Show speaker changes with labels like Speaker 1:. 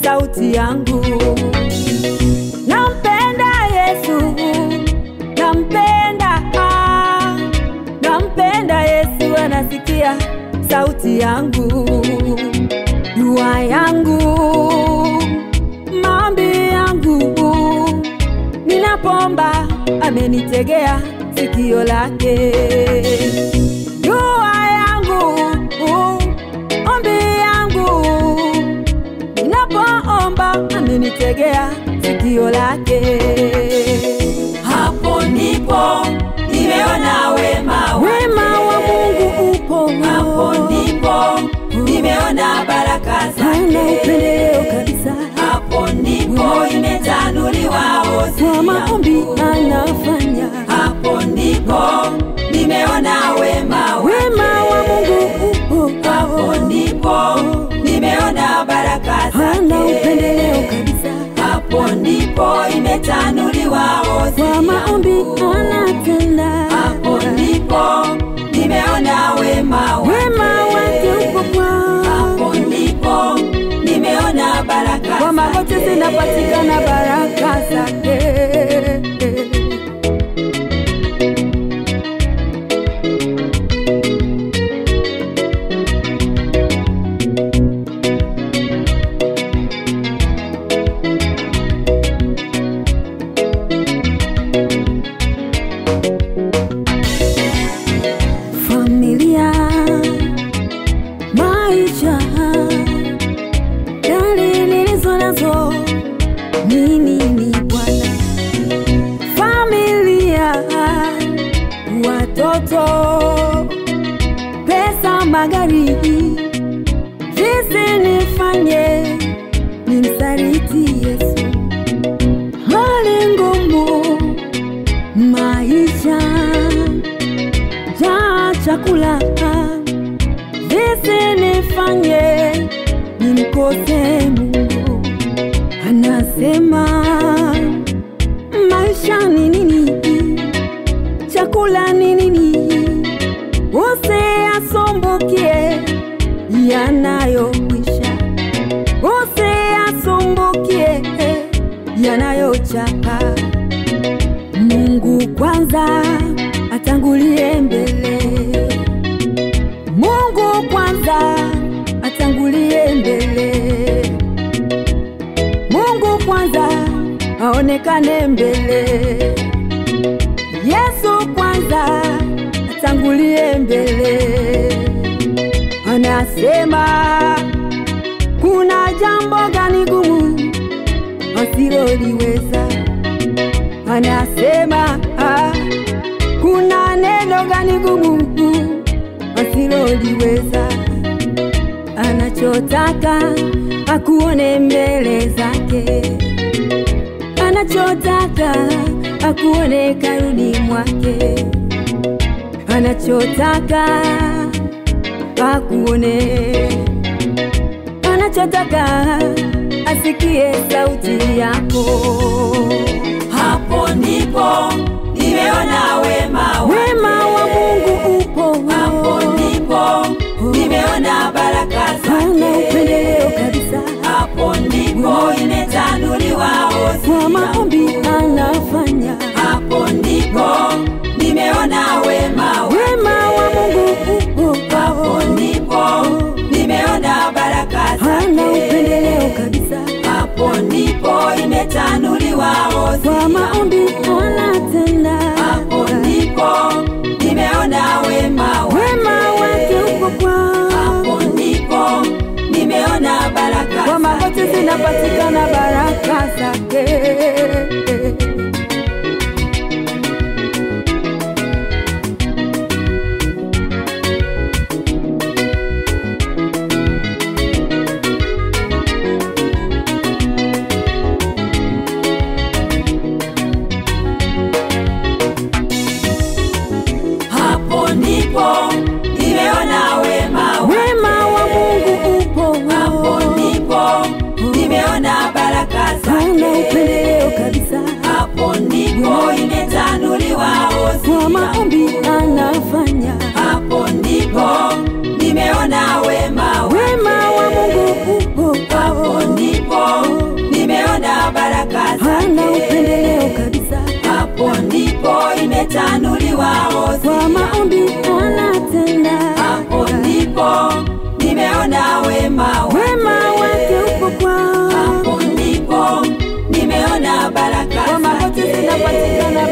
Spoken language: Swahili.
Speaker 1: sauti yangu. Nampenda Yesu, nampenda, nampenda Yesu, anasikia sauti yangu. Dua yangu, maombi yangu, ninapomba amenitegea sikio lake. Dua yangu, ombi yangu, ninapoomba amenitegea sikio lake.
Speaker 2: Hapo ndipo nimeona wema
Speaker 1: wa Mungu upo.
Speaker 2: Hapo ndipo nimeona baraka zake.
Speaker 1: Upendeleo kabisa.
Speaker 2: Hapo ndipo imetanuliwa ozi
Speaker 1: kwa maombi anafanya.
Speaker 2: Hapo ndipo nimeona wema
Speaker 1: wa Mungu upo.
Speaker 2: Hapo ndipo nimeona baraka zake.
Speaker 1: Upendeleo kabisa.
Speaker 2: Hapo ndipo imetanuliwa ozi
Speaker 1: kwa maombi anatenda.
Speaker 2: Hapo ndipo nimeona wema
Speaker 1: wake upo kwa.
Speaker 2: Hapo ndipo nimeona baraka
Speaker 1: kwa magoti zinapatikana baraka zake. Familia, maisha, dali nilizo nazo nini Bwana? Familia, watoto, pesa, magari, jinsi nifanye nimsaliti Yesu? Hali ngumu, maisha, njaa, chakula, jinsi nifanye nimkose Mungu? Anasema maisha ni nini, chakula ni nini, usiasumbukie yanayokwisha, usiasumbukie yanayochaka. Mungu kwanza atangulie mbele. Mungu kwanza atangulie mbele. Mungu kwanza aonekane mbele. Yesu kwanza atangulie mbele. Anasema kuna jambo gani gumu asiloliweza? Anasema kuna neno gani gumu asiloliweza? Anachotaka akuone mbele zake. Anachotaka akuone karuni mwake. Anachotaka akuone. Anachotaka asikie sauti yako.
Speaker 2: Hapo ndipo nimeona wema
Speaker 1: wa Mungu upo.
Speaker 2: Hapo ndipo nimeona baraka zake.
Speaker 1: Upendeleo kabisa.
Speaker 2: Hapo ndipo imetanuliwa ozi
Speaker 1: kwa maombi anafanya.
Speaker 2: Hapo ndipo nimeona wema
Speaker 1: wa Mungu upo.
Speaker 2: Hapo ndipo nimeona baraka zake.
Speaker 1: Upendeleo kabisa.
Speaker 2: Hapo ndipo imetanuliwa ozi
Speaker 1: kwa maombi anatenda.
Speaker 2: Hapo ndipo nimeona wema
Speaker 1: wake upo kwa.
Speaker 2: Hapo ndipo nimeona baraka
Speaker 1: kwa magoti zinapatikana baraka zake.
Speaker 2: Hapo ndipo nimeona wema
Speaker 1: wa Mungu upo.
Speaker 2: Hapo ndipo nimeona baraka zake.
Speaker 1: Upendeleo kabisa.
Speaker 2: Hapo ndipo imetanuliwa ozi
Speaker 1: kwa maombi anafanya.
Speaker 2: Hapo ndipo nimeona wema
Speaker 1: wa Mungu upo.
Speaker 2: Hapo ndipo imetanuliwa hosi
Speaker 1: kwa maombi anatenda.
Speaker 2: Hapo ndipo nimeona wema
Speaker 1: wake upo kwao.
Speaker 2: Hapo ndipo nimeona baraka
Speaker 1: kwa magoti
Speaker 2: zake.
Speaker 1: zinapatikana